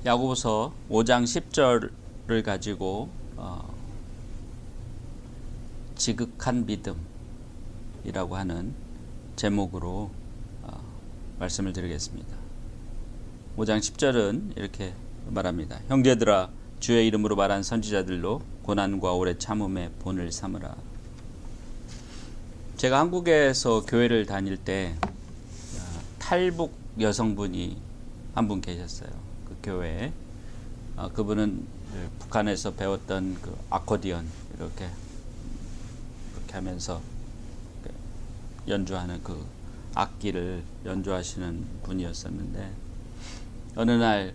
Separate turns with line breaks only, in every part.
야고보서 5장 10절을 가지고 지극한 믿음이라고 하는 제목으로 말씀을 드리겠습니다. 5장 10절은 이렇게 말합니다. 형제들아, 주의 이름으로 말한 선지자들로 고난과 오래 참음의 본을 삼으라. 제가 한국에서 교회를 다닐 때 탈북 여성분이 한 분 계셨어요. 그 교회에. 그분은 북한에서 배웠던 그 아코디언 이렇게 하면서 연주하는 그 악기를 연주하시는 분이었었는데, 어느 날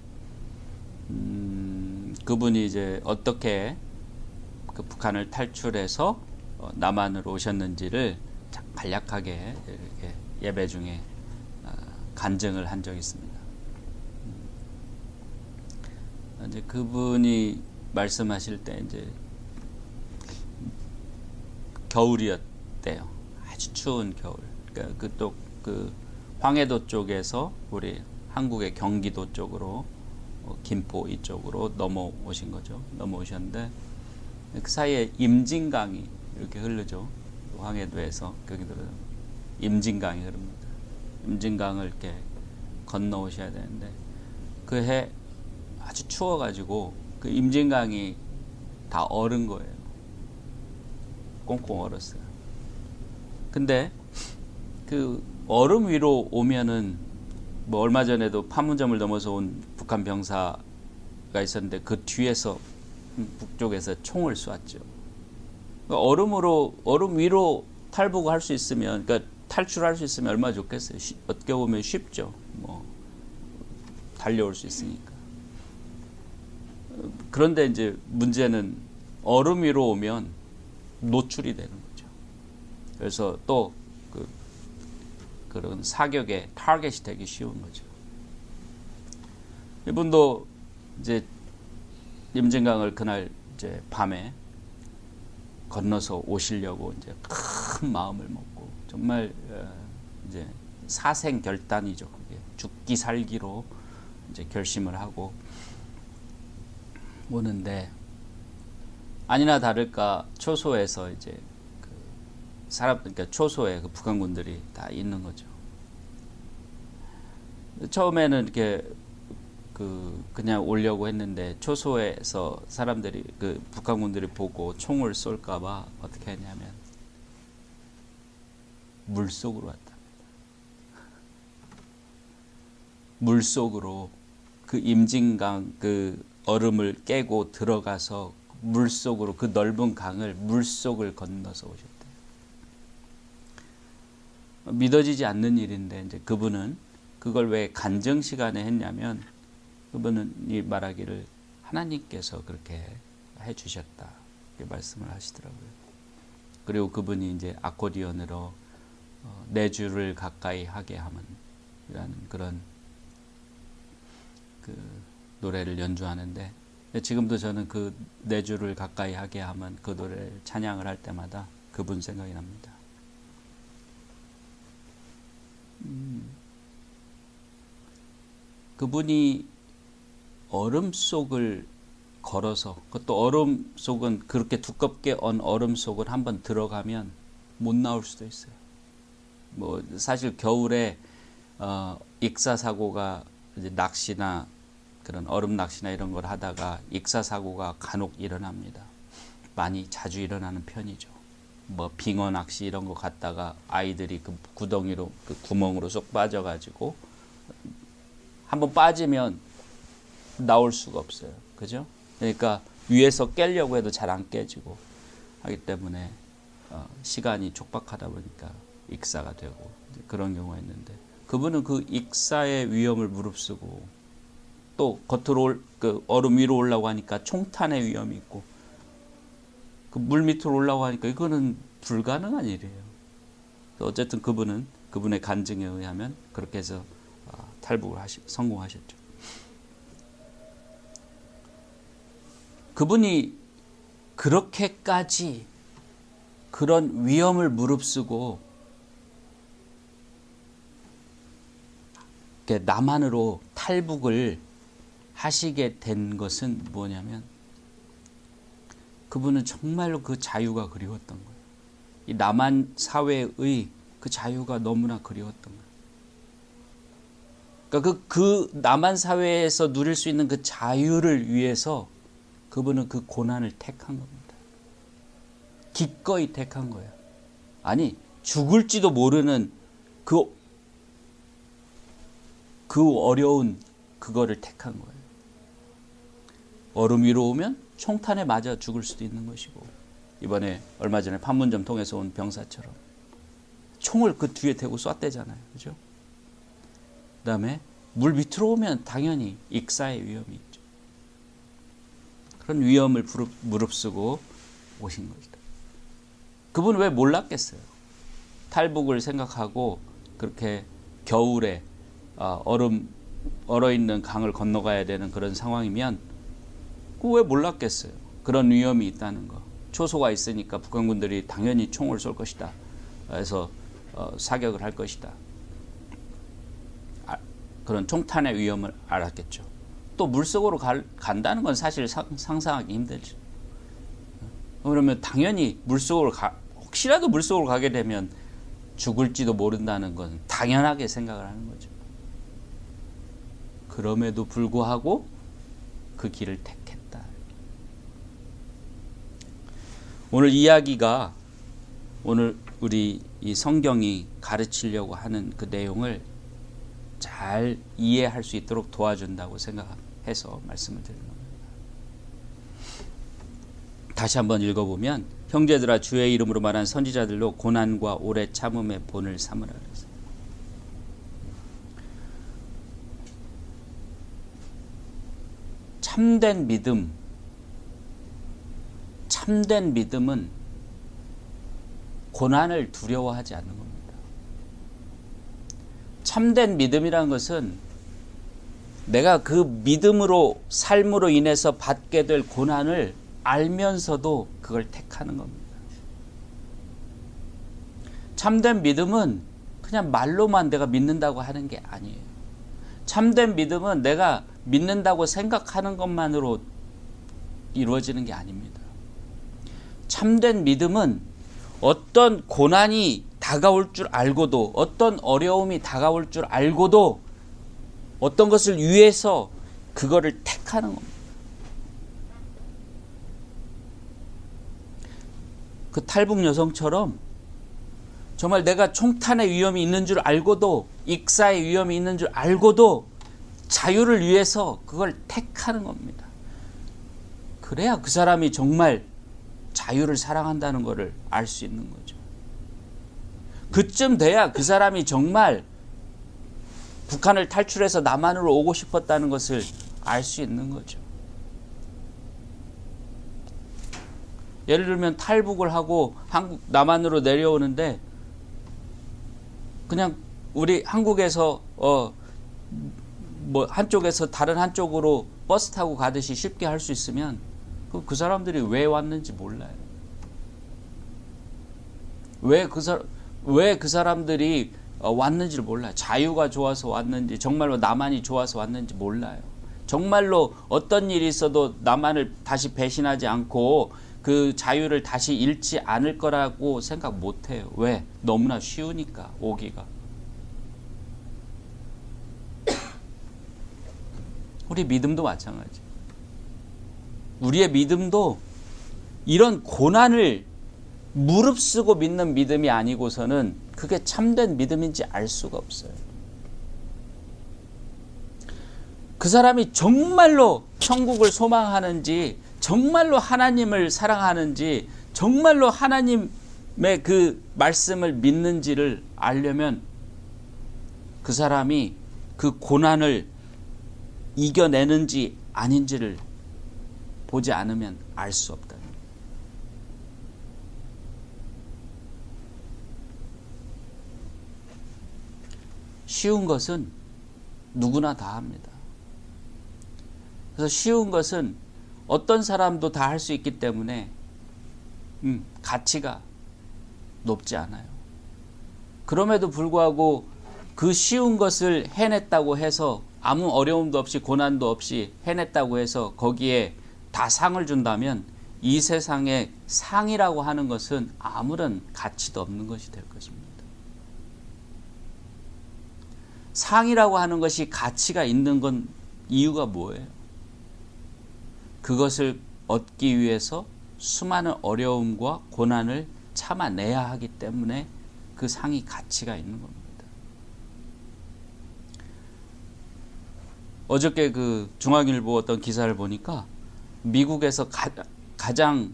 그분이 이제 어떻게 그 북한을 탈출해서 남한으로 오셨는지를 간략하게 이렇게 예배 중에 간증을 한 적이 있습니다. 이제 그분이 말씀하실 때 이제 겨울이었대요. 아주 추운 겨울. 그러니까 그 황해도 쪽에서 우리 한국의 경기도 쪽으로 김포 이쪽으로 넘어오신 거죠. 넘어오셨는데 그 사이에 임진강이 이렇게 흐르죠. 황해도에서 거기도 임진강이 흐릅니다. 임진강을 이렇게 건너오셔야 되는데 그 해 아주 추워가지고 그 임진강이 다 얼은 거예요. 꽁꽁 얼었어요. 근데 그 얼음 위로 오면은 뭐 얼마 전에도 판문점을 넘어서 온 북한 병사가 있었는데 그 뒤에서 북쪽에서 총을 쐈죠. 얼음 위로 탈북할 수 있으면, 그러니까 탈출할 수 있으면 얼마나 좋겠어요. 어떻게 보면 쉽죠. 뭐 달려올 수 있으니까. 그런데 이제 문제는 얼음 위로 오면 노출이 되는 거죠. 그래서 또 그런 사격의 타겟이 되기 쉬운 거죠. 이분도 이제 임진강을 그날 이제 밤에 건너서 오시려고 이제 큰 마음을 먹고 정말 이제 사생 결단이죠. 그게 죽기 살기로 이제 결심을 하고 오는데, 아니나 다를까 초소에서 이제 그러니까 초소에 그 북한군들이 다 있는 거죠. 처음에는 이렇게 그냥 오려고 했는데 초소에서 사람들이 그 북한군들이 보고 총을 쏠까봐 어떻게 했냐면 물 속으로 왔답니다. 물 속으로 그 임진강 그 얼음을 깨고 들어가서 물 속으로, 그 넓은 강을 물속을 건너서 오셨대요. 믿어지지 않는 일인데 이제 그분은 그걸 왜 간증 시간에 했냐면, 그분은 이 말하기를 하나님께서 그렇게 해주셨다 이렇게 말씀을 하시더라고요. 그리고 그분이 이제 아코디언으로 내 주를 가까이 하게 함은이라는 그런 그 노래를 연주하는데, 지금도 저는 그 내 주를 가까이 하게 하면 그 노래를 찬양을 할 때마다 그분 생각이 납니다. 그분이 얼음 속을 걸어서, 그것도 얼음 속은 그렇게 두껍게 언 얼음 속을 한번 들어가면 못 나올 수도 있어요. 뭐 사실 겨울에 익사 사고가 이제 낚시나 그런 얼음 낚시나 이런 걸 하다가 익사 사고가 간혹 일어납니다. 많이 자주 일어나는 편이죠. 뭐 빙어 낚시 이런 거 갔다가 아이들이 그 구덩이로, 그 구멍으로 쏙 빠져가지고 한번 빠지면 나올 수가 없어요. 그죠? 그러니까 위에서 깨려고 해도 잘 안 깨지고 하기 때문에 시간이 촉박하다 보니까 익사가 되고 그런 경우가 있는데, 그분은 그 익사의 위험을 무릅쓰고 또 겉으로 그 얼음 위로 올라고 하니까 총탄의 위험이 있고 그 물 밑으로 올라고 하니까 이거는 불가능한 일이에요. 어쨌든 그분은 그분의 간증에 의하면 그렇게 해서 탈북을 성공하셨죠. 그분이 그렇게까지 그런 위험을 무릅쓰고 남한으로 탈북을 하시게 된 것은 뭐냐면 그분은 정말로 그 자유가 그리웠던 거예요. 이 남한 사회의 그 자유가 너무나 그리웠던 거예요. 그러니까 그 남한 사회에서 누릴 수 있는 그 자유를 위해서 그분은 그 고난을 택한 겁니다. 기꺼이 택한 거예요. 아니, 죽을지도 모르는 그 어려운 그거를 택한 거예요. 얼음 위로 오면 총탄에 맞아 죽을 수도 있는 것이고, 이번에 얼마 전에 판문점 통해서 온 병사처럼 총을 그 뒤에 대고 쐈대잖아요. 그죠? 그 다음에 물 밑으로 오면 당연히 익사의 위험이 있죠. 그런 위험을 무릅쓰고 오신 것이다. 그분은 왜 몰랐겠어요? 탈북을 생각하고 그렇게 겨울에 얼어있는 강을 건너가야 되는 그런 상황이면 왜 몰랐겠어요? 그런 위험이 있다는 거. 초소가 있으니까 북한군들이 당연히 총을 쏠 것이다. 그래서 사격을 할 것이다. 그런 총탄의 위험을 알았겠죠. 또 물속으로 간다는 건 사실 상상하기 힘들죠. 그러면 당연히 혹시라도 물속으로 가게 되면 죽을지도 모른다는 건 당연하게 생각을 하는 거죠. 그럼에도 불구하고 그 길을 택했다. 오늘 이야기가, 오늘 우리 이 성경이 가르치려고 하는 그 내용을 잘 이해할 수 있도록 도와준다고 생각해서 말씀을 드리는 겁니다. 다시 한번 읽어보면, 형제들아 주의 이름으로 말한 선지자들로 고난과 오래 참음의 본을 삼으라 그랬어요. 참된 믿음은 고난을 두려워하지 않는 겁니다. 참된 믿음이라는 것은 내가 그 믿음으로, 삶으로 인해서 받게 될 고난을 알면서도 그걸 택하는 겁니다. 참된 믿음은 그냥 말로만 내가 믿는다고 하는 게 아니에요. 참된 믿음은 내가 믿는다고 생각하는 것만으로 이루어지는 게 아닙니다. 참된 믿음은 어떤 고난이 다가올 줄 알고도, 어떤 어려움이 다가올 줄 알고도 어떤 것을 위해서 그거를 택하는 겁니다. 그 탈북 여성처럼 정말 내가 총탄의 위험이 있는 줄 알고도, 익사의 위험이 있는 줄 알고도 자유를 위해서 그걸 택하는 겁니다. 그래야 그 사람이 정말 자유를 사랑한다는 것을 알 수 있는 거죠. 그쯤 돼야 그 사람이 정말 북한을 탈출해서 남한으로 오고 싶었다는 것을 알 수 있는 거죠. 예를 들면 탈북을 하고 남한으로 내려오는데 그냥 우리 한국에서 한쪽에서 다른 한쪽으로 버스 타고 가듯이 쉽게 할 수 있으면 그 사람들이 왜 왔는지 몰라요. 왜 그 사람들이 왔는지를 몰라요. 자유가 좋아서 왔는지, 정말로 남한이 좋아서 왔는지 몰라요. 정말로 어떤 일이 있어도 남한을 다시 배신하지 않고 그 자유를 다시 잃지 않을 거라고 생각 못해요. 왜? 너무나 쉬우니까, 오기가. 우리 믿음도 마찬가지. 우리의 믿음도 이런 고난을 무릅쓰고 믿는 믿음이 아니고서는 그게 참된 믿음인지 알 수가 없어요. 그 사람이 정말로 천국을 소망하는지, 정말로 하나님을 사랑하는지, 정말로 하나님의 그 말씀을 믿는지를 알려면 그 사람이 그 고난을 이겨내는지 아닌지를 보지 않으면 알 수 없다. 쉬운 것은 누구나 다 합니다. 그래서 쉬운 것은 어떤 사람도 다 할 수 있기 때문에 가치가 높지 않아요. 그럼에도 불구하고 그 쉬운 것을 해냈다고 해서 아무 어려움도 없이 고난도 없이 해냈다고 해서 거기에 다 상을 준다면 이 세상에 상이라고 하는 것은 아무런 가치도 없는 것이 될 것입니다. 상이라고 하는 것이 가치가 있는 건 이유가 뭐예요? 그것을 얻기 위해서 수많은 어려움과 고난을 참아내야 하기 때문에 그 상이 가치가 있는 겁니다. 어저께 그 중앙일보 어떤 기사를 보니까 미국에서 가장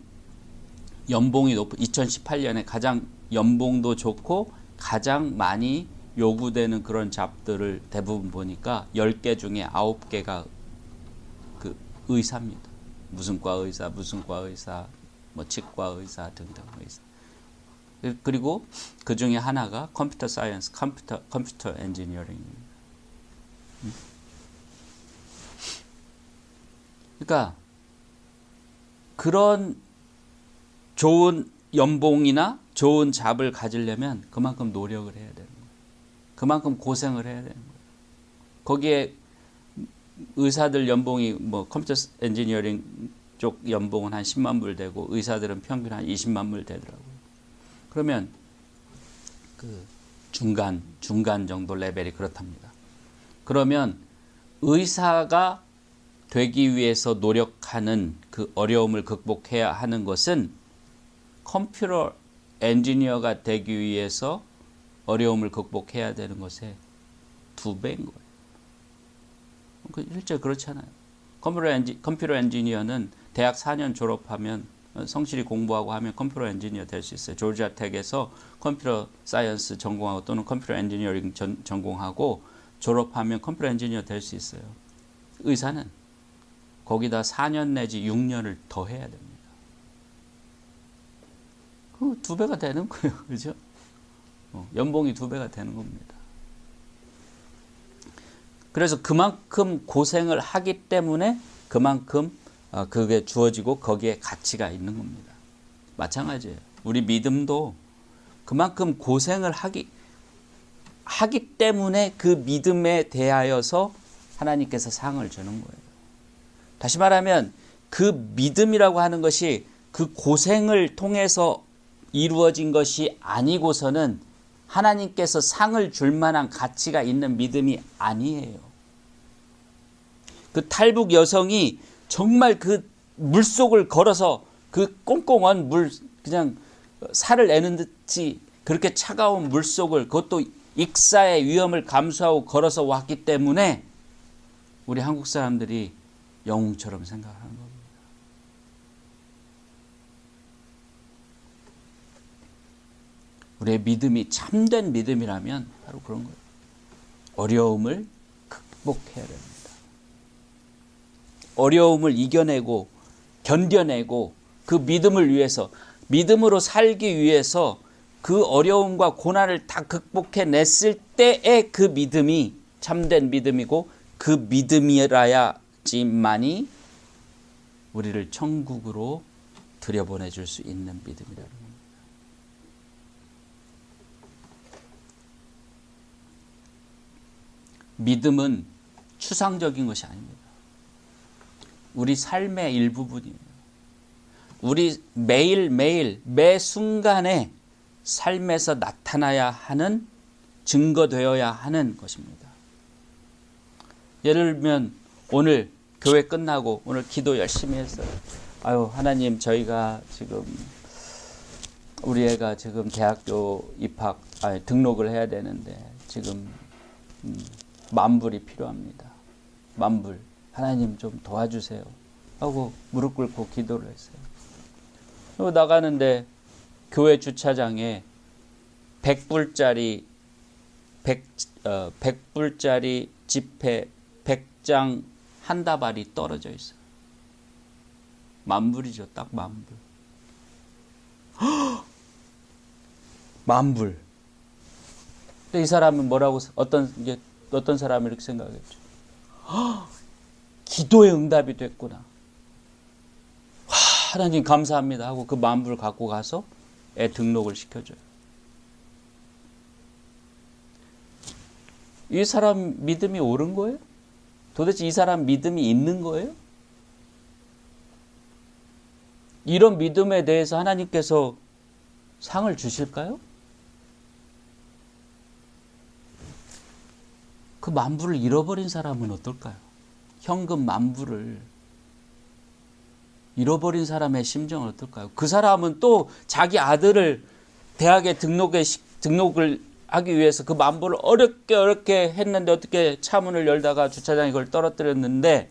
연봉이 높은 2018년에 가장 연봉도 좋고 가장 많이 요구되는 그런 잡들을 대부분 보니까 10개 중에 9개가 그 의사입니다. 무슨 과 의사, 무슨 과 의사, 뭐 치과 의사 등등 의사. 그리고 그 중에 하나가 컴퓨터 사이언스, 컴퓨터 엔지니어링입니다. 그러니까 그런 좋은 연봉이나 좋은 잡을 가지려면 그만큼 노력을 해야 되는 거예요. 그만큼 고생을 해야 되는 거예요. 거기에 의사들 연봉이 뭐 컴퓨터 엔지니어링 쪽 연봉은 한 10만 불 되고 의사들은 평균 한 20만 불 되더라고요. 그러면 그 중간 정도 레벨이 그렇답니다. 그러면 의사가 되기 위해서 노력하는 그 어려움을 극복해야 하는 것은 컴퓨터 엔지니어가 되기 위해서 어려움을 극복해야 되는 것의 2배인 거예요. 실제 그렇잖아요. 컴퓨터 엔지니어는 대학 4년 졸업하면 성실히 공부하고 하면 컴퓨터 엔지니어 될 수 있어요. 조지아 텍에서 컴퓨터 사이언스 전공하고 또는 컴퓨터 엔지니어링 전공하고 졸업하면 컴퓨터 엔지니어 될 수 있어요. 의사는 거기다 4년 내지 6년을 더 해야 됩니다. 그 2배가 되는 거예요. 그죠? 연봉이 2배가 되는 겁니다. 그래서 그만큼 고생을 하기 때문에 그만큼 그게 주어지고 거기에 가치가 있는 겁니다. 마찬가지예요. 우리 믿음도 그만큼 고생을 하기 때문에 그 믿음에 대하여서 하나님께서 상을 주는 거예요. 다시 말하면 그 믿음이라고 하는 것이 그 고생을 통해서 이루어진 것이 아니고서는 하나님께서 상을 줄 만한 가치가 있는 믿음이 아니에요. 그 탈북 여성이 정말 그 물속을 걸어서 그 꽁꽁한 물 그냥 살을 내는 듯이 그렇게 차가운 물속을 그것도 익사의 위험을 감수하고 걸어서 왔기 때문에 우리 한국 사람들이 영웅처럼 생각하는 겁니다. 우리의 믿음이 참된 믿음이라면 바로 그런 거예요. 어려움을 극복해야 됩니다. 어려움을 이겨내고 견뎌내고 그 믿음을 위해서 믿음으로 살기 위해서 그 어려움과 고난을 다 극복해냈을 때의 그 믿음이 참된 믿음이고 그 믿음이라야지만이 우리를 천국으로 들여보내줄 수 있는 믿음이라는 겁니다. 믿음은 추상적인 것이 아닙니다. 우리 삶의 일부분이에요. 우리 매일매일 매 순간에 삶에서 나타나야 하는 증거되어야 하는 것입니다. 예를 들면 오늘 교회 끝나고 오늘 기도 열심히 했어요. 아유 하나님 저희가 지금 우리 애가 지금 대학교 등록을 해야 되는데 지금 10,000불이 필요합니다. 10,000불. 하나님 좀 도와주세요. 하고 무릎 꿇고 기도를 했어요. 그리고 나가는데 교회 주차장에 100불짜리 지폐 100장 한 다발이 떨어져 있어요. 10,000불이죠. 딱 10,000불. 10,000불. 근데 이 사람은 뭐라고 어떤 사람이 이렇게 생각했죠. 기도의 응답이 됐구나. 하나님 감사합니다 하고 그 10,000불 갖고 가서 애 등록을 시켜줘요. 이 사람 믿음이 옳은 거예요? 도대체 이 사람 믿음이 있는 거예요? 이런 믿음에 대해서 하나님께서 상을 주실까요? 그 만불을 잃어버린 사람은 어떨까요? 현금 만불을 잃어버린 사람의 심정은 어떨까요? 그 사람은 또 자기 아들을 대학에 등록을 하기 위해서 그 만불을 어렵게 했는데 어떻게 차문을 열다가 주차장에 그걸 떨어뜨렸는데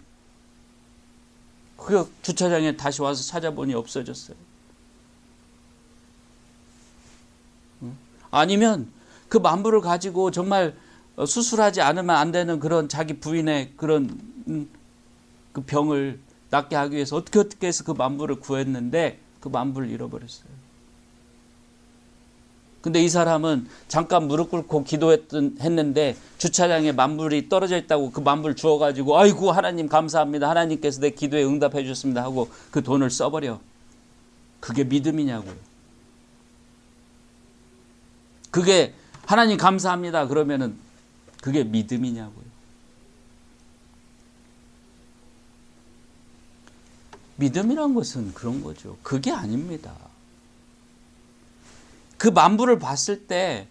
그 주차장에 다시 와서 찾아보니 없어졌어요. 아니면 그 만불을 가지고 정말 수술하지 않으면 안 되는 그런 자기 부인의 그런 그 병을 낫게 하기 위해서 어떻게 해서 그 만불을 구했는데 그 만불을 잃어버렸어요. 근데 이 사람은 잠깐 무릎 꿇고 기도했는데 주차장에 만불이 떨어져 있다고 그 만불 주워가지고 아이고 하나님 감사합니다. 하나님께서 내 기도에 응답해 주셨습니다 하고 그 돈을 써버려. 그게 믿음이냐고요. 그게 하나님 감사합니다 그러면은 그게 믿음이냐고요. 믿음이란 것은 그런 거죠. 그게 아닙니다. 그 만불을 봤을 때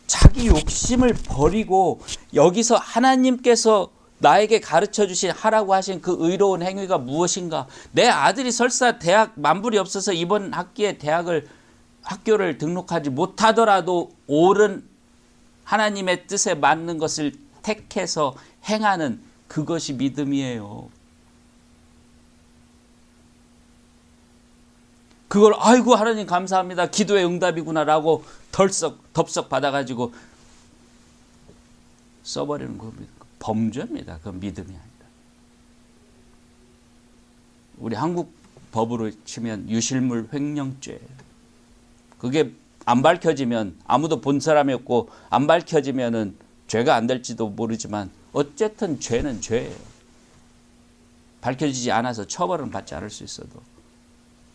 자기 욕심을 버리고 여기서 하나님께서 나에게 가르쳐 주신 하라고 하신 그 의로운 행위가 무엇인가? 내 아들이 설사 대학 만불이 없어서 이번 학기에 학교를 등록하지 못하더라도 옳은 하나님의 뜻에 맞는 것을 택해서 행하는 그것이 믿음이에요. 그걸 아이고 하나님 감사합니다. 기도의 응답이구나라고 덥석 받아가지고 써버리는 겁니다. 범죄입니다. 그건 믿음이 아니다. 우리 한국 법으로 치면 유실물 횡령죄예요. 그게 안 밝혀지면 아무도 본 사람이 없고 안 밝혀지면은 죄가 안 될지도 모르지만 어쨌든 죄는 죄예요. 밝혀지지 않아서 처벌은 받지 않을 수 있어도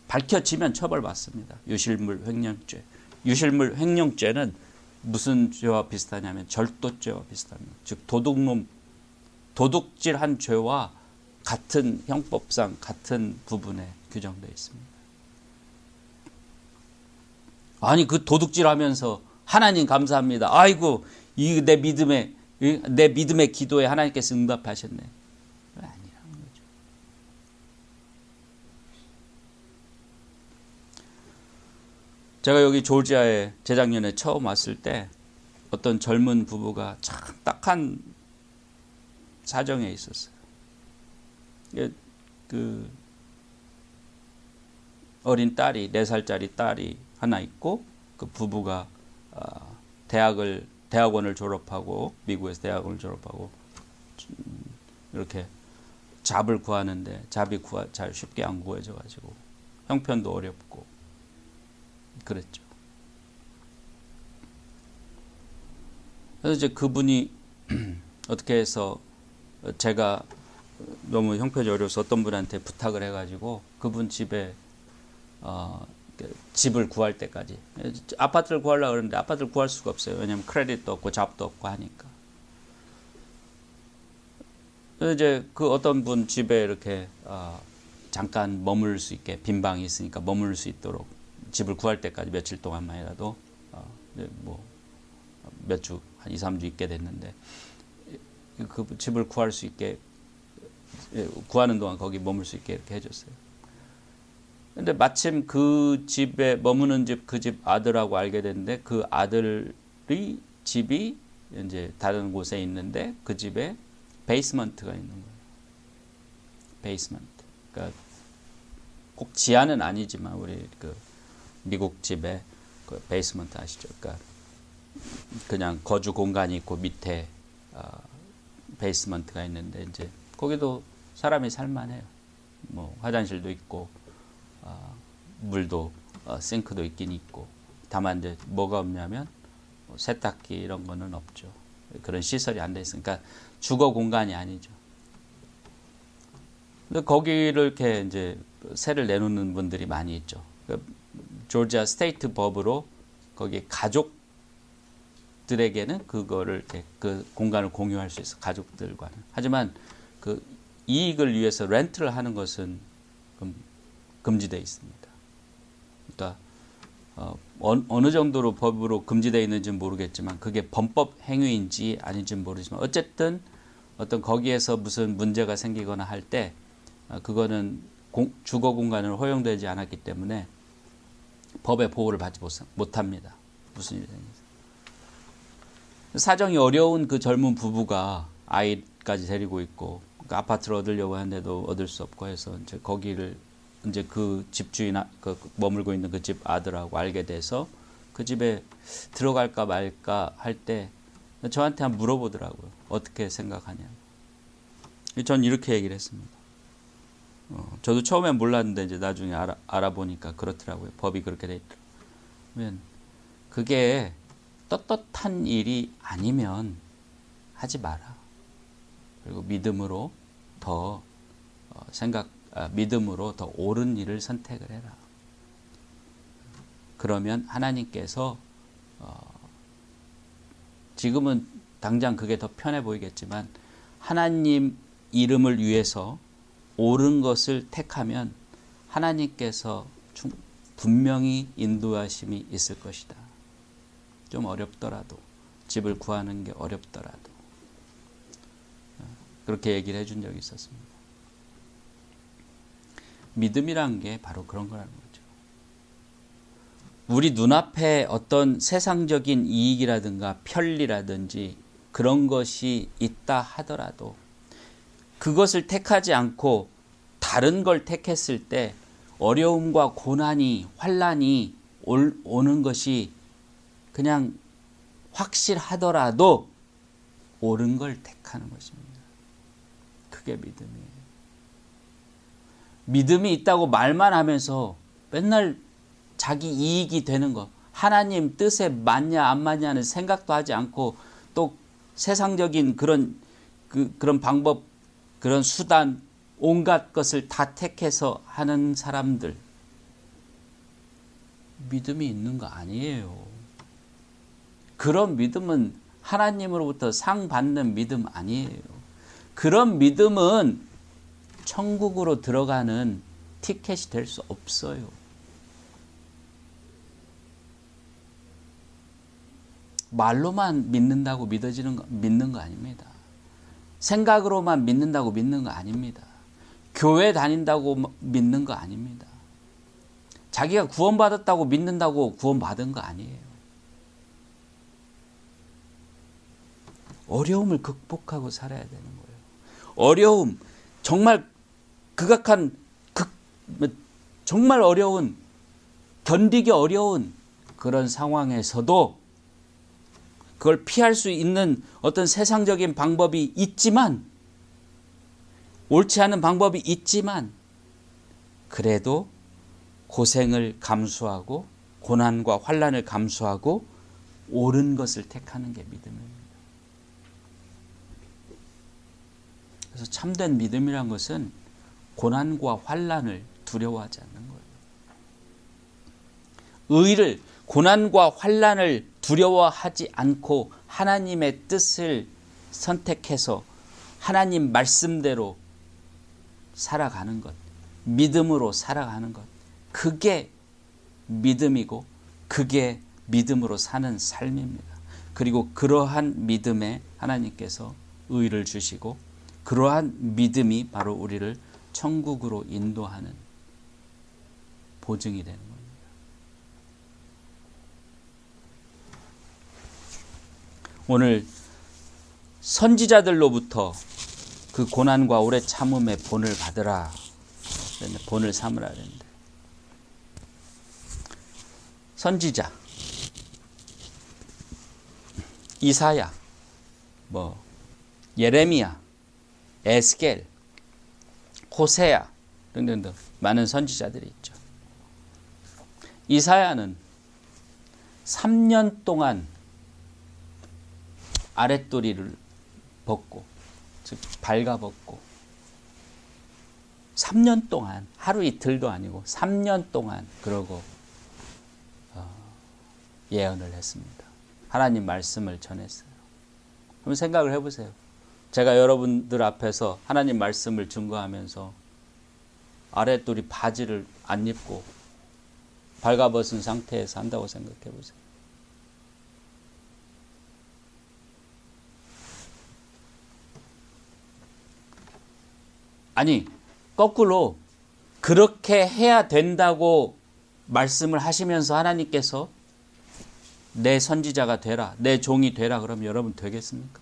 밝혀지면 처벌받습니다. 유실물 횡령죄. 유실물 횡령죄는 무슨 죄와 비슷하냐면 절도죄와 비슷합니다. 즉 도둑질한 죄와 같은 형법상 같은 부분에 규정되어 있습니다. 아니 그 도둑질하면서 하나님 감사합니다. 아이고 이 내 믿음의 기도에 하나님께서 응답하셨네. 아니라는 거죠. 제가 여기 조지아에 재작년에 처음 왔을 때 어떤 젊은 부부가 참 딱한 사정에 있었어요. 그 어린 딸이 4살짜리 딸이 하나 있고 그 부부가 대학원을 졸업하고 미국에서 대학원을 졸업하고 이렇게 잡을 구하는데 잡이 잘 쉽게 안 구해져 가지고 형편도 어렵고 그랬죠. 그래서 이제 그분이 어떻게 해서 제가 너무 형편이 어려워서 어떤 분한테 부탁을 해가지고 그분 집에 집을 구할 때까지 아파트를 구하려고 그러는데 아파트를 구할 수가 없어요. 왜냐하면 크레딧도 없고 잡도 없고 하니까. 그래서 이제 그 어떤 분 집에 이렇게 잠깐 머물 수 있게 빈 방이 있으니까 머물 수 있도록 집을 구할 때까지 며칠 동안만이라도 뭐 몇 주, 한 2, 3주 있게 됐는데 그 집을 구할 수 있게 구하는 동안 거기 머물 수 있게 이렇게 해줬어요. 근데 마침 그 집에 머무는 그 집 아들하고 알게 됐는데 그 아들의 집이 이제 다른 곳에 있는데 그 집에 베이스먼트가 있는 거예요. 베이스먼트. 그러니까 꼭 지하는 아니지만 우리 그 미국 집에 그 베이스먼트 아시죠? 그러니까 그냥 거주 공간이 있고 밑에 베이스먼트가 있는데 이제 거기도 사람이 살만해요. 뭐 화장실도 있고 물도 싱크도 있긴 있고 다만 이제 뭐가 없냐면 세탁기 이런 거는 없죠. 그런 시설이 안 돼 있으니까 주거 공간이 아니죠. 근데 거기를 이렇게 이제 세를 내놓는 분들이 많이 있죠. 그 조지아 스테이트 법으로 거기 가족들에게는 그거를 이렇게 그 공간을 공유할 수 있어 가족들과는. 하지만 그 이익을 위해서 렌트를 하는 것은 금지되어 있습니다. 그러니까 어느 정도로 법으로 금지되어 있는지는 모르겠지만 그게 범법 행위인지 아닌지는 모르지만 어쨌든 어떤 거기에서 무슨 문제가 생기거나 할 때 그거는 주거 공간을 허용되지 않았기 때문에 법의 보호를 받지 못합니다. 무슨 일이 생겨서. 사정이 어려운 그 젊은 부부가 아이까지 데리고 있고 그 아파트를 얻으려고 하는데도 얻을 수 없고 해서 이제 거기를 이제 그 집주인 머물고 있는 그 집 아들하고 알게 돼서 그 집에 들어갈까 말까 할 때 저한테 한번 물어보더라고요. 어떻게 생각하냐. 전 이렇게 얘기를 했습니다. 저도 처음엔 몰랐는데 이제 나중에 알아보니까 그렇더라고요. 법이 그렇게 돼 있더라고요. 그게 떳떳한 일이 아니면 하지 마라. 그리고 믿음으로 더 믿음으로 더 옳은 일을 선택을 해라. 그러면 하나님께서 지금은 당장 그게 더 편해 보이겠지만 하나님 이름을 위해서 옳은 것을 택하면 하나님께서 분명히 인도하심이 있을 것이다. 좀 어렵더라도 집을 구하는 게 어렵더라도 그렇게 얘기를 해준 적이 있었습니다. 믿음이란 게 바로 그런 거라는 거죠. 우리 눈앞에 어떤 세상적인 이익이라든가 편리라든지 그런 것이 있다 하더라도 그것을 택하지 않고 다른 걸 택했을 때 어려움과 고난이 환난이 오는 것이 그냥 확실하더라도 옳은 걸 택하는 것입니다. 그게 믿음이에요. 믿음이 있다고 말만 하면서 맨날 자기 이익이 되는 것, 하나님 뜻에 맞냐 안 맞냐는 생각도 하지 않고 또 세상적인 그런 방법, 그런 수단, 온갖 것을 다 택해서 하는 사람들, 믿음이 있는 거 아니에요. 그런 믿음은 하나님으로부터 상 받는 믿음 아니에요. 그런 믿음은 천국으로 들어가는 티켓이 될 수 없어요. 말로만 믿는다고 믿는 거 아닙니다. 생각으로만 믿는다고 믿는 거 아닙니다. 교회 다닌다고 믿는 거 아닙니다. 자기가 구원받았다고 믿는다고 구원받은 거 아니에요. 어려움을 극복하고 살아야 되는 거예요. 어려움, 정말 극악한, 정말 어려운, 견디기 어려운 그런 상황에서도 그걸 피할 수 있는 어떤 세상적인 방법이 있지만, 옳지 않은 방법이 있지만, 그래도 고생을 감수하고 고난과 환난을 감수하고 옳은 것을 택하는 게 믿음입니다. 그래서 참된 믿음이란 것은 고난과 환난을 두려워하지 않는 거예요. 고난과 환난을 두려워하지 않고 하나님의 뜻을 선택해서 하나님 말씀대로 살아가는 것, 믿음으로 살아가는 것, 그게 믿음이고 그게 믿음으로 사는 삶입니다. 그리고 그러한 믿음에 하나님께서 의를 주시고 그러한 믿음이 바로 우리를 천국으로 인도하는 보증이 되는 겁니다. 오늘 선지자들로부터 그 고난과 오래 참음의 본을 받으라, 본을 삼으라 그랬는데, 선지자 이사야, 예레미야, 에스겔, 호세야 등등등 많은 선지자들이 있죠. 이사야는 3년 동안 아랫도리를 벗고, 즉 발가벗고 3년 동안, 하루 이틀도 아니고 3년 동안 그러고 예언을 했습니다. 하나님 말씀을 전했어요. 그럼 생각을 해보세요. 제가 여러분들 앞에서 하나님 말씀을 증거하면서 아랫돌이 바지를 안 입고 발가벗은 상태에서 한다고 생각해 보세요. 아니, 거꾸로 그렇게 해야 된다고 말씀을 하시면서 하나님께서 내 선지자가 되라, 내 종이 되라 그러면 여러분 되겠습니까?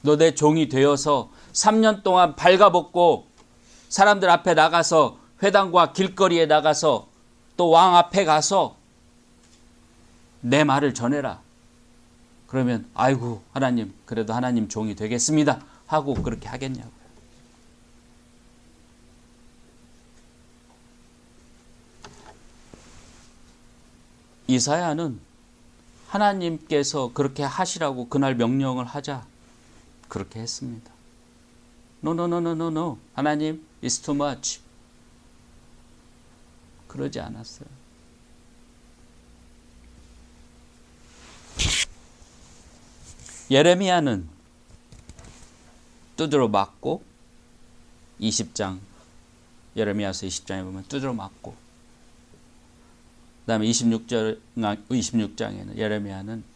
너 내 종이 되어서 3년 동안 발가벗고 사람들 앞에 나가서 회당과 길거리에 나가서 또 왕 앞에 가서 내 말을 전해라. 그러면 아이고 하나님, 그래도 하나님 종이 되겠습니다 하고 그렇게 하겠냐고요. 이사야는 하나님께서 그렇게 하시라고 그날 명령을 하자 그렇게 했습니다. No. 하나님, it's too much. 그러지 않았어요. 예레미야는 두드러 맞고 20장, 예레미야서 20장에 보면 두드러 맞고, 그 다음에 26장에는 예레미야는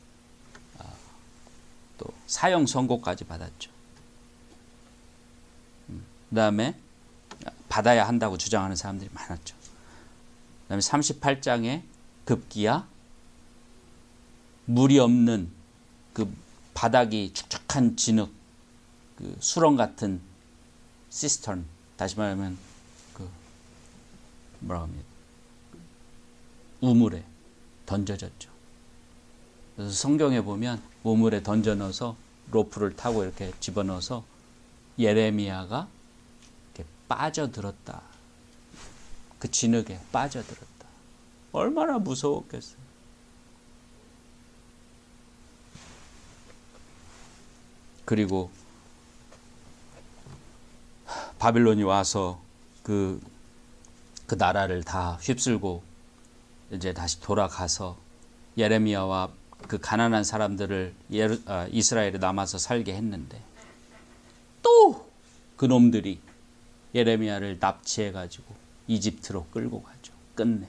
또 사형 선고까지 받았죠. 그 다음에 받아야 한다고 주장하는 사람들이 많았죠. 그 다음에 38장에 급기야 물이 없는 그 바닥이 축축한 진흙, 그 수렁 같은 시스턴, 다시 말하면 그 뭐라고 합니까? 우물에 던져졌죠. 그래서 성경에 보면 우물에 던져 넣어서 로프를 타고 이렇게 집어넣어서 예레미야가 이렇게 빠져들었다. 그 진흙에 빠져들었다. 얼마나 무서웠겠어요. 그리고 바빌론이 와서 그 나라를 다 휩쓸고 이제 다시 돌아가서 예레미야와 그 가난한 사람들을 이스라엘에 남아서 살게 했는데, 또 그놈들이 예레미야를 납치해가지고 이집트로 끌고 가죠. 끝내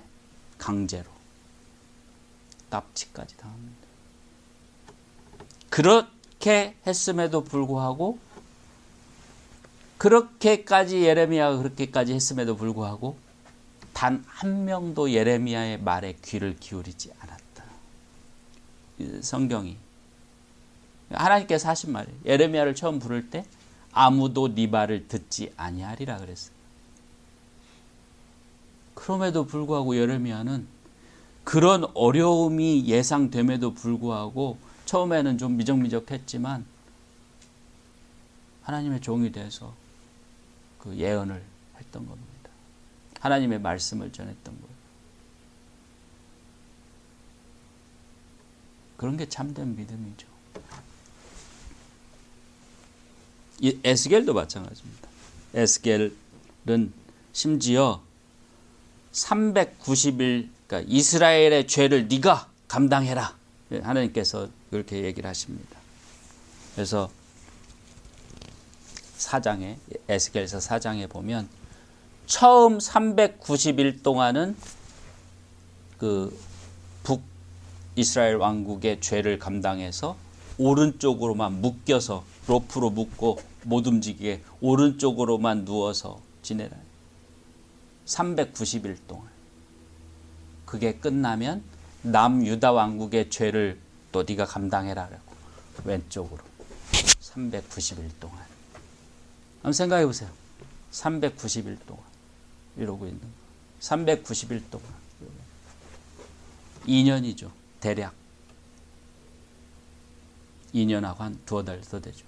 강제로 납치까지 당합니다. 그렇게 했음에도 불구하고, 그렇게까지 예레미야가 그렇게까지 했음에도 불구하고 단 한 명도 예레미야의 말에 귀를 기울이지 않았다. 성경이 하나님께서 하신 말이에요. 예레미야를 처음 부를 때 아무도 네 말을 듣지 아니하리라 그랬어요. 그럼에도 불구하고 예레미야는 그런 어려움이 예상됨에도 불구하고 처음에는 좀 미적미적했지만 하나님의 종이 돼서 그 예언을 했던 겁니다. 하나님의 말씀을 전했던 거예요. 그런 게 참된 믿음이죠. 이 에스겔도 마찬가지입니다. 에스겔은 심지어 390일, 그러니까 이스라엘의 죄를 네가 감당해라. 하나님께서 그렇게 얘기를 하십니다. 그래서 4장에, 에스겔서 4장에 보면 처음 390일 동안은 그 북이스라엘 왕국의 죄를 감당해서 오른쪽으로만 묶여서 로프로 묶고 못 움직이게 오른쪽으로만 누워서 지내라. 390일 동안. 그게 끝나면 남유다 왕국의 죄를 또 네가 감당해라라고 왼쪽으로 390일 동안. 한번 생각해 보세요. 390일 동안 이러고 있는 거. 390일 동안 2년이죠. 대략 2년하고 한 두어 달 더 되죠.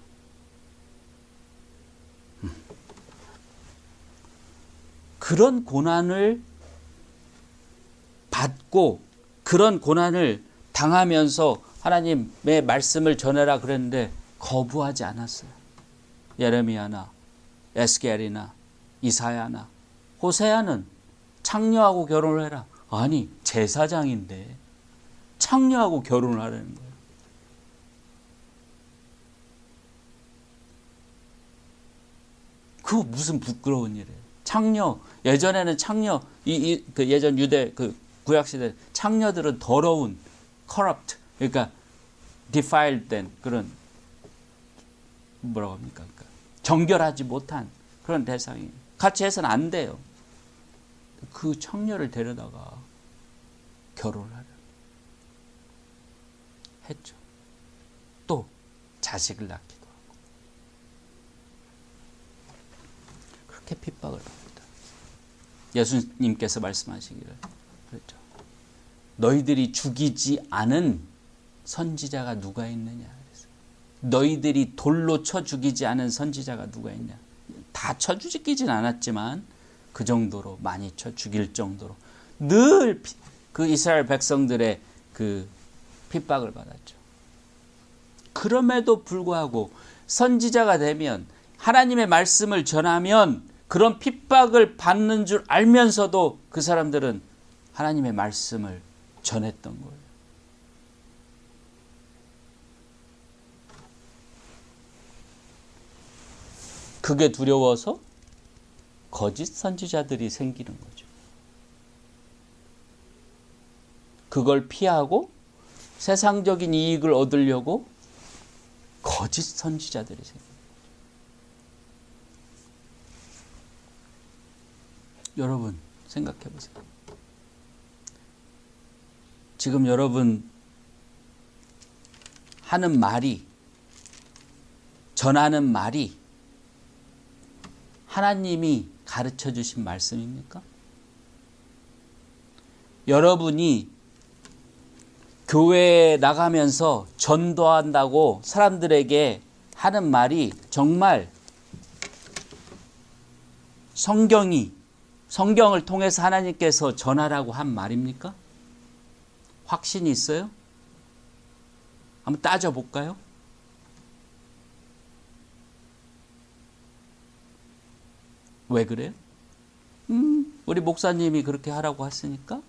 그런 고난을 받고 그런 고난을 당하면서 하나님의 말씀을 전해라 그랬는데 거부하지 않았어요. 예레미야나 에스겔이나 이사야나 호세아는 창녀하고 결혼을 해라. 아니, 제사장인데 창녀하고 결혼을 하라는 거예요. 그거 무슨 부끄러운 일이에요. 창녀, 예전에는 창녀, 그 예전 유대 그 구약 시대 창녀들은 더러운, corrupt, 그러니까 defiled 된 그런 뭐라고 합니까? 그러니까 정결하지 못한 그런 대상이 같이 해서는 안 돼요. 그 청녀를 데려다가 결혼을 하려 했죠. 또 자식을 낳기도 하고 그렇게 핍박을 받습니다. 예수님께서 말씀하시기를 그랬죠. 너희들이 죽이지 않은 선지자가 누가 있느냐 그랬어요. 너희들이 돌로 쳐 죽이지 않은 선지자가 누가 있냐. 다 쳐 죽이진 않았지만 그 정도로 많이 쳐 죽일 정도로 늘 그 이스라엘 백성들의 그 핍박을 받았죠. 그럼에도 불구하고 선지자가 되면 하나님의 말씀을 전하면 그런 핍박을 받는 줄 알면서도 그 사람들은 하나님의 말씀을 전했던 거예요. 그게 두려워서 거짓 선지자들이 생기는 거죠. 그걸 피하고 세상적인 이익을 얻으려고 거짓 선지자들이 생깁니다. 여러분 생각해 보세요. 지금 여러분 하는 말이, 전하는 말이 하나님이 가르쳐 주신 말씀입니까? 여러분이 교회에 나가면서 전도한다고 사람들에게 하는 말이 정말 성경을 통해서 하나님께서 전하라고 한 말입니까? 확신이 있어요? 한번 따져볼까요? 왜 그래요? 우리 목사님이 그렇게 하라고 했으니까?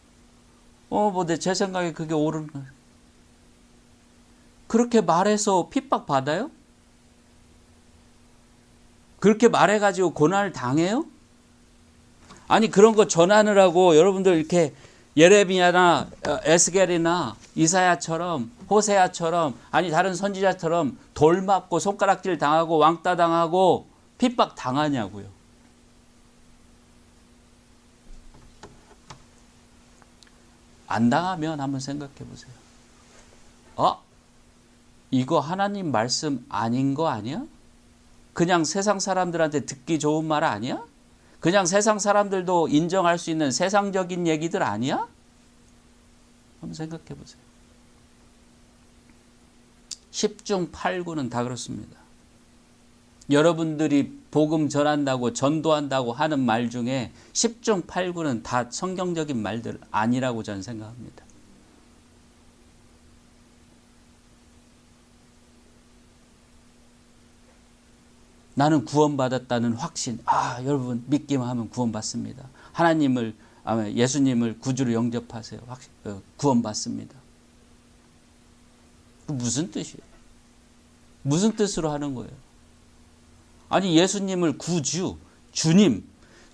제 생각에 그게 옳은 거예요. 그렇게 말해서 핍박 받아요? 그렇게 말해가지고 고난을 당해요? 아니, 그런 거 전하느라고 여러분들 이렇게 예레미야나 에스겔이나 이사야처럼, 호세아처럼, 아니 다른 선지자처럼 돌 맞고 손가락질 당하고 왕따 당하고 핍박 당하냐고요. 안 당하면 한번 생각해 보세요. 이거 하나님 말씀 아닌 거 아니야? 그냥 세상 사람들한테 듣기 좋은 말 아니야? 그냥 세상 사람들도 인정할 수 있는 세상적인 얘기들 아니야? 한번 생각해 보세요. 10중 8구는 다 그렇습니다. 여러분들이 복음 전한다고 전도한다고 하는 말 중에 10중 8구는 다 성경적인 말들 아니라고 저는 생각합니다. 나는 구원받았다는 확신. 여러분 믿기만 하면 구원받습니다. 예수님을 구주로 영접하세요. 구원받습니다. 무슨 뜻이에요? 무슨 뜻으로 하는 거예요? 아니, 예수님을 구주,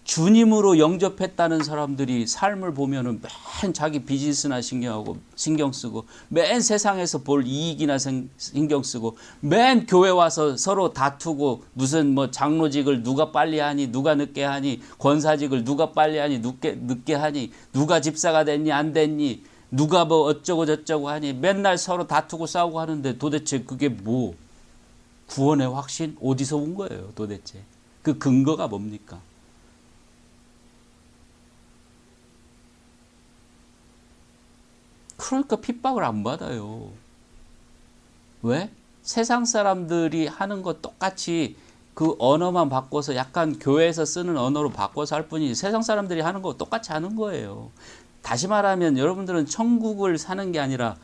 주님으로 영접했다는 사람들이 삶을 보면은 맨 자기 비즈니스나 신경 쓰고, 맨 세상에서 볼 이익이나 신경 쓰고, 맨 교회 와서 서로 다투고, 무슨 장로직을 누가 빨리 하니, 누가 늦게 하니, 권사직을 누가 빨리 하니, 늦게 하니, 누가 집사가 됐니, 안 됐니, 누가 어쩌고 저쩌고 하니, 맨날 서로 다투고 싸우고 하는데 도대체 그게 구원의 확신? 어디서 온 거예요, 도대체? 그 근거가 뭡니까? 그러니까 핍박을 안 받아요. 왜? 세상 사람들이 하는 거 똑같이 그 언어만 바꿔서 약간 교회에서 쓰는 언어로 바꿔서 할 뿐이지 세상 사람들이 하는 거 똑같이 하는 거예요. 다시 말하면 여러분들은 천국을 사는 게 아니라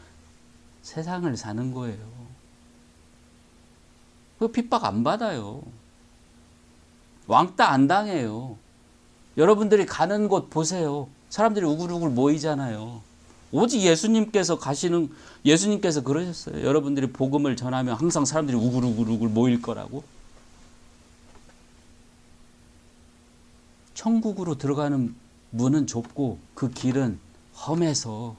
세상을 사는 거예요. 그 핍박 안 받아요. 왕따 안 당해요. 여러분들이 가는 곳 보세요. 사람들이 우글우글 모이잖아요. 오직 예수님께서 그러셨어요. 여러분들이 복음을 전하면 항상 사람들이 우글우글 모일 거라고. 천국으로 들어가는 문은 좁고 그 길은 험해서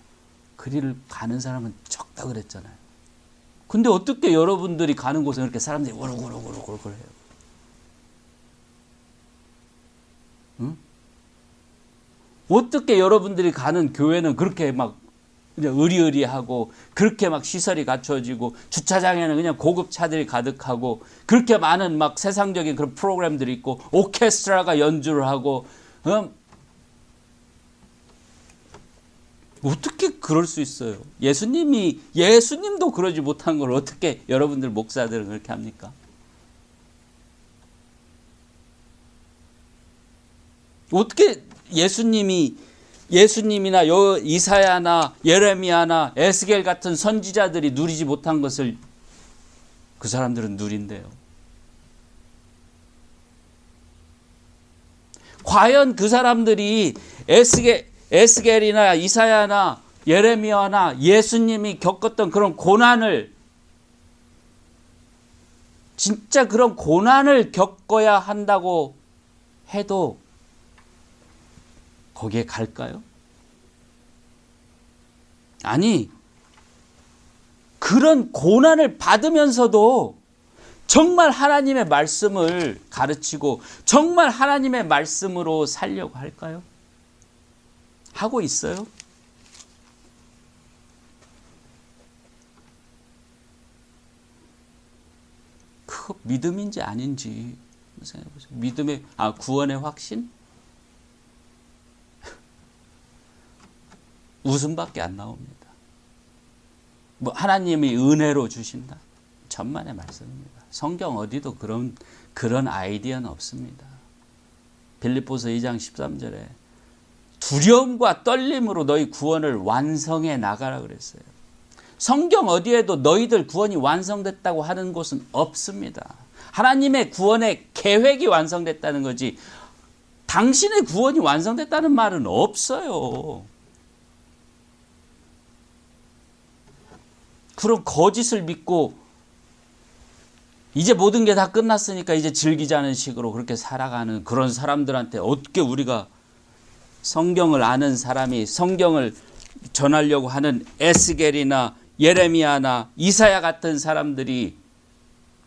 그 길을 가는 사람은 적다 그랬잖아요. 근데 어떻게 여러분들이 가는 곳에 그렇게 사람들이 우르르르르르 해요? 응? 어떻게 여러분들이 가는 교회는 그렇게 막 그냥 의리의리하고 그렇게 막 시설이 갖춰지고 주차장에는 그냥 고급 차들이 가득하고 그렇게 많은 막 세상적인 그런 프로그램들이 있고 오케스트라가 연주를 하고 어떻게 그럴 수 있어요? 예수님도 그러지 못한 걸 어떻게 여러분들 목사들은 그렇게 합니까? 어떻게 예수님이나 이사야나 예레미야나 에스겔 같은 선지자들이 누리지 못한 것을 그 사람들은 누린대요. 과연 그 사람들이 에스겔이나 이사야나 예레미야나 예수님이 겪었던 그런 고난을 진짜 그런 고난을 겪어야 한다고 해도 거기에 갈까요? 아니, 그런 고난을 받으면서도 정말 하나님의 말씀을 가르치고 정말 하나님의 말씀으로 살려고 할까요? 하고 있어요? 그 믿음인지 아닌지 생각해 보세요. 믿음의 구원의 확신? 웃음밖에 안 나옵니다. 뭐 하나님이 은혜로 주신다. 천만의 말씀입니다. 성경 어디도 그런 아이디어는 없습니다. 빌립보서 2장 13절에 두려움과 떨림으로 너희 구원을 완성해 나가라 그랬어요. 성경 어디에도 너희들 구원이 완성됐다고 하는 곳은 없습니다. 하나님의 구원의 계획이 완성됐다는 거지 당신의 구원이 완성됐다는 말은 없어요. 그런 거짓을 믿고 이제 모든 게 다 끝났으니까 이제 즐기자는 식으로 그렇게 살아가는 그런 사람들한테 어떻게 우리가 성경을 아는 사람이 성경을 전하려고 하는 에스겔이나 예레미야나 이사야 같은 사람들이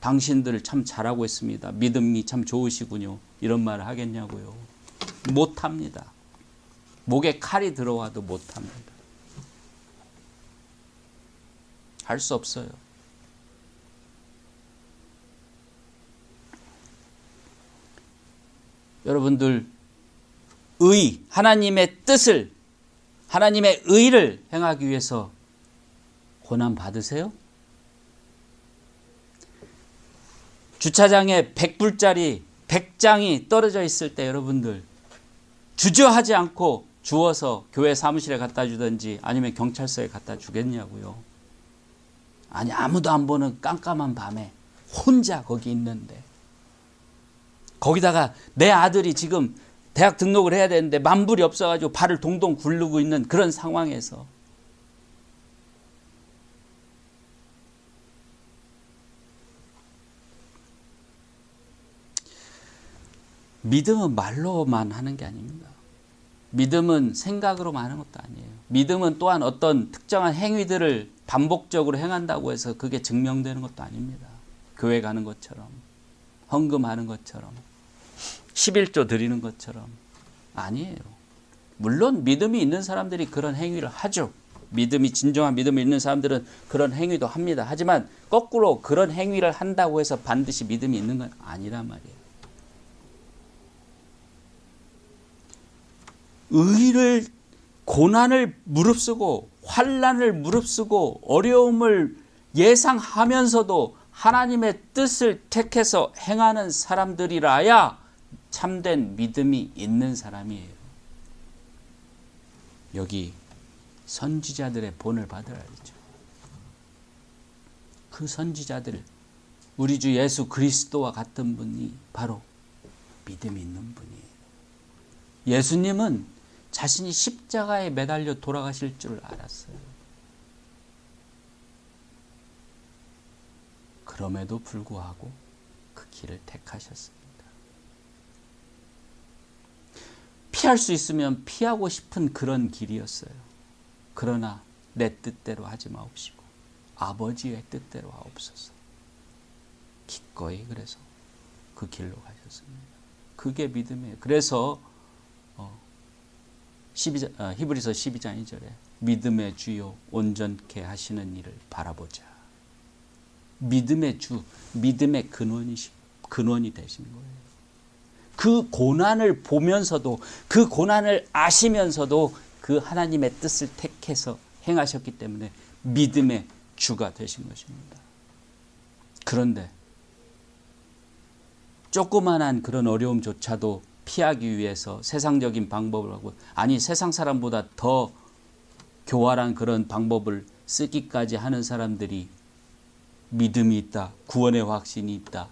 당신들 참 잘하고 있습니다. 믿음이 참 좋으시군요. 이런 말을 하겠냐고요. 못합니다. 목에 칼이 들어와도 못합니다. 할 수 없어요. 여러분들 하나님의 뜻을 하나님의 의를 행하기 위해서 고난 받으세요? 주차장에 100불짜리 100장이 떨어져 있을 때 여러분들 주저하지 않고 주워서 교회 사무실에 갖다 주든지 아니면 경찰서에 갖다 주겠냐고요. 아니 아무도 안 보는 깜깜한 밤에 혼자 거기 있는데 거기다가 내 아들이 지금 대학 등록을 해야 되는데 만불이 없어가지고 발을 동동 굴르고 있는 그런 상황에서 믿음은 말로만 하는 게 아닙니다. 믿음은 생각으로만 하는 것도 아니에요. 믿음은 또한 어떤 특정한 행위들을 반복적으로 행한다고 해서 그게 증명되는 것도 아닙니다. 교회 가는 것처럼 헌금하는 것처럼 11조 드리는 것처럼 아니에요. 물론 믿음이 있는 사람들이 그런 행위를 하죠. 진정한 믿음이 있는 사람들은 그런 행위도 합니다. 하지만 거꾸로 그런 행위를 한다고 해서 반드시 믿음이 있는 건 아니란 말이에요. 고난을 무릅쓰고 환난을 무릅쓰고 어려움을 예상하면서도 하나님의 뜻을 택해서 행하는 사람들이라야 참된 믿음이 있는 사람이에요. 여기 선지자들의 본을 받으라 그랬죠. 그 선지자들, 우리 주 예수 그리스도와 같은 분이 바로 믿음이 있는 분이에요. 예수님은 자신이 십자가에 매달려 돌아가실 줄 알았어요. 그럼에도 불구하고 그 길을 택하셨습니다. 피할 수 있으면 피하고 싶은 그런 길이었어요. 그러나 내 뜻대로 하지 마옵시고 아버지의 뜻대로 하옵소서. 기꺼이 그래서 그 길로 가셨습니다. 그게 믿음이에요. 그래서 히브리서 12장 2절에 믿음의 주요 온전케 하시는 일을 바라보자. 믿음의 주, 믿음의 근원이 되신 거예요. 그 고난을 보면서도, 그 고난을 아시면서도 그 하나님의 뜻을 택해서 행하셨기 때문에 믿음의 주가 되신 것입니다. 그런데 조그만한 그런 어려움조차도 피하기 위해서 세상적인 방법을 하고, 아니 세상 사람보다 더 교활한 그런 방법을 쓰기까지 하는 사람들이 믿음이 있다, 구원의 확신이 있다,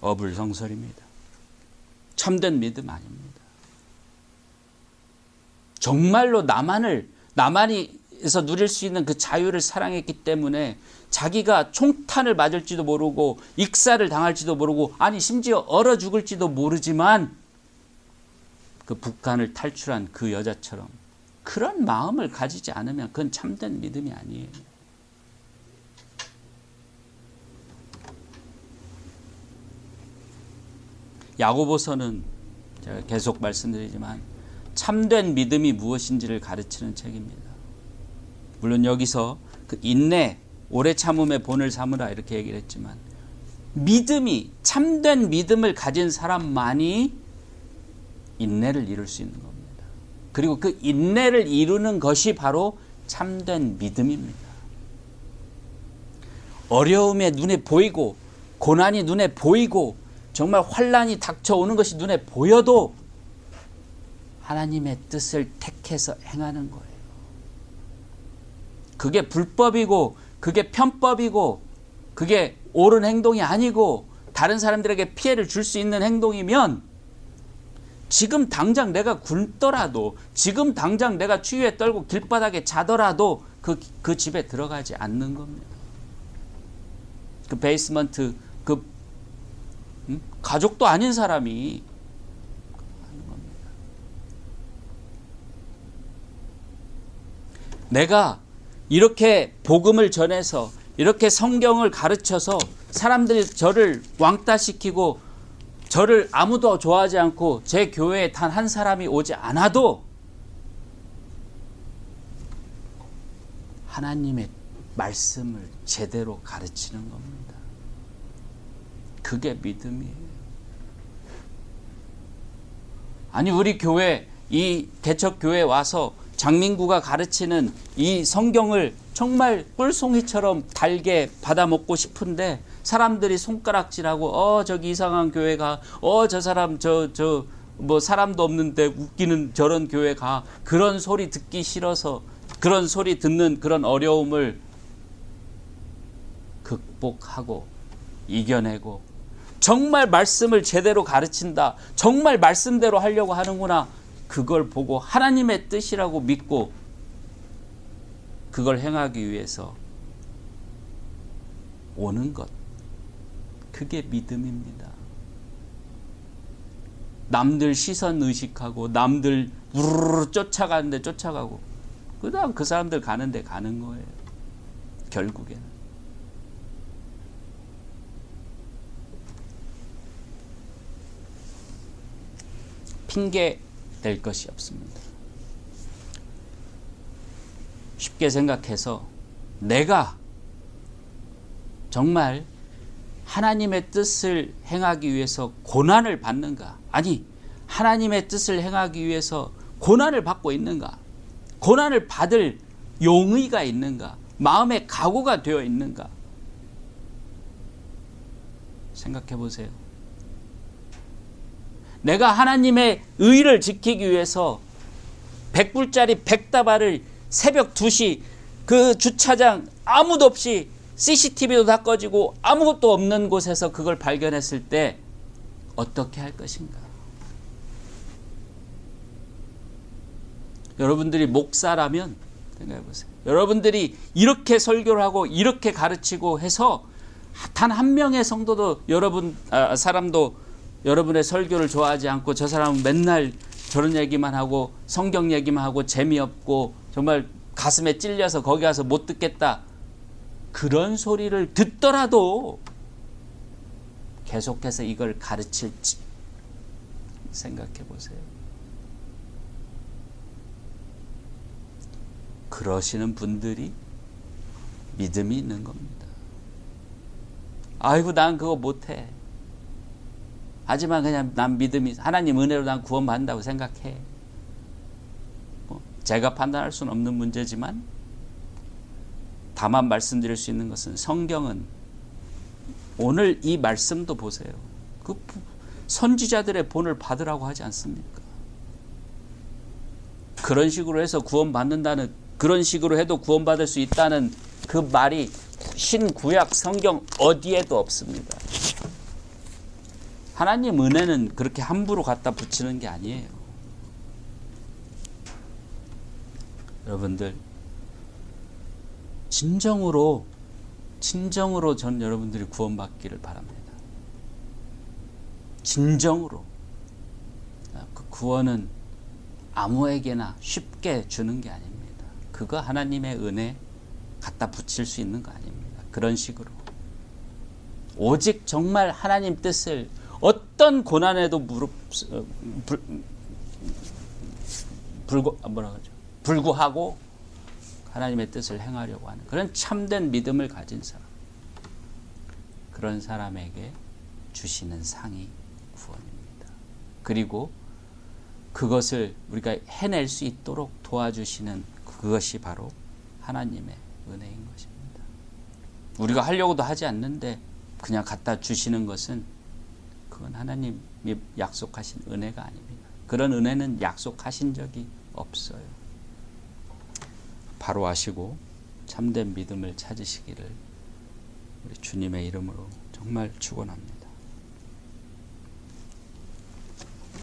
어불성설입니다. 참된 믿음 아닙니다. 정말로 나만이서 누릴 수 있는 그 자유를 사랑했기 때문에 자기가 총탄을 맞을지도 모르고 익사를 당할지도 모르고, 아니 심지어 얼어 죽을지도 모르지만 그 북한을 탈출한 그 여자처럼 그런 마음을 가지지 않으면 그건 참된 믿음이 아니에요. 야고보서는 제가 계속 말씀드리지만 참된 믿음이 무엇인지를 가르치는 책입니다. 물론 여기서 그 인내, 오래 참음의 본을 삼으라 이렇게 얘기를 했지만, 믿음이, 참된 믿음을 가진 사람만이 인내를 이룰 수 있는 겁니다. 그리고 그 인내를 이루는 것이 바로 참된 믿음입니다. 어려움에 눈에 보이고 고난이 눈에 보이고 정말 환난이 닥쳐오는 것이 눈에 보여도 하나님의 뜻을 택해서 행하는 거예요. 그게 불법이고 그게 편법이고 그게 옳은 행동이 아니고 다른 사람들에게 피해를 줄 수 있는 행동이면 지금 당장 내가 굶더라도, 지금 당장 내가 추위에 떨고 길바닥에 자더라도 그 집에 들어가지 않는 겁니다. 그 베이스먼트, 가족도 아닌 사람이 하는 겁니다. 내가 이렇게 복음을 전해서, 이렇게 성경을 가르쳐서 사람들이 저를 왕따시키고 저를 아무도 좋아하지 않고 제 교회에 단 한 사람이 오지 않아도 하나님의 말씀을 제대로 가르치는 겁니다. 그게 믿음이에요. 아니 우리 교회, 이 개척교회에 와서 장민구가 가르치는 이 성경을 정말 꿀송이처럼 달게 받아먹고 싶은데 사람들이 손가락질하고 저기 이상한 교회 가, 저 사람 뭐 사람도 없는데 웃기는 저런 교회 가, 그런 소리 듣기 싫어서 그런 소리 듣는 그런 어려움을 극복하고 이겨내고 정말 말씀을 제대로 가르친다, 정말 말씀대로 하려고 하는구나, 그걸 보고 하나님의 뜻이라고 믿고 그걸 행하기 위해서 오는 것, 그게 믿음입니다. 남들 시선 의식하고 남들 우르르 쫓아가는데 쫓아가고 그 다음 그 사람들 가는데 가는 거예요. 결국에는 핑계 될 것이 없습니다. 쉽게 생각해서 내가 정말 하나님의 뜻을 행하기 위해서 고난을 받는가, 아니 하나님의 뜻을 행하기 위해서 고난을 받고 있는가, 고난을 받을 용의가 있는가, 마음의 각오가 되어 있는가 생각해 보세요. 내가 하나님의 의를 지키기 위해서 100불짜리 100다발을 새벽 2시 그 주차장 아무도 없이 CCTV도 다 꺼지고 아무것도 없는 곳에서 그걸 발견했을 때 어떻게 할 것인가? 여러분들이 목사라면 생각해 보세요. 여러분들이 이렇게 설교를 하고 이렇게 가르치고 해서 단 한 명의 성도도 사람도 여러분의 설교를 좋아하지 않고 저 사람은 맨날 저런 얘기만 하고 성경 얘기만 하고 재미없고 정말 가슴에 찔려서 거기 가서 못 듣겠다. 그런 소리를 듣더라도 계속해서 이걸 가르칠지 생각해 보세요. 그러시는 분들이 믿음이 있는 겁니다. 아이고 난 그거 못해. 하지만 그냥 난 믿음이 하나님 은혜로 난 구원받는다고 생각해. 제가 판단할 수는 없는 문제지만 다만 말씀드릴 수 있는 것은 성경은 오늘 이 말씀도 보세요. 그 선지자들의 본을 받으라고 하지 않습니까? 그런 식으로 해서 구원받는다는, 그런 식으로 해도 구원받을 수 있다는 그 말이 신구약 성경 어디에도 없습니다. 하나님 은혜는 그렇게 함부로 갖다 붙이는 게 아니에요. 여러분들 진정으로 전 여러분들이 구원받기를 바랍니다. 진정으로. 그 구원은 아무에게나 쉽게 주는 게 아닙니다. 그거 하나님의 은혜 갖다 붙일 수 있는 거 아닙니다. 그런 식으로 오직 정말 하나님 뜻을 어떤 고난에도 불구하고 하나님의 뜻을 행하려고 하는 그런 참된 믿음을 가진 사람, 그런 사람에게 주시는 상이 구원입니다. 그리고 그것을 우리가 해낼 수 있도록 도와주시는 그것이 바로 하나님의 은혜인 것입니다. 우리가 하려고도 하지 않는데 그냥 갖다 주시는 것은 그건 하나님이 약속하신 은혜가 아닙니다. 그런 은혜는 약속하신 적이 없어요. 바로 아시고 참된 믿음을 찾으시기를 우리 주님의 이름으로 정말 축원합니다.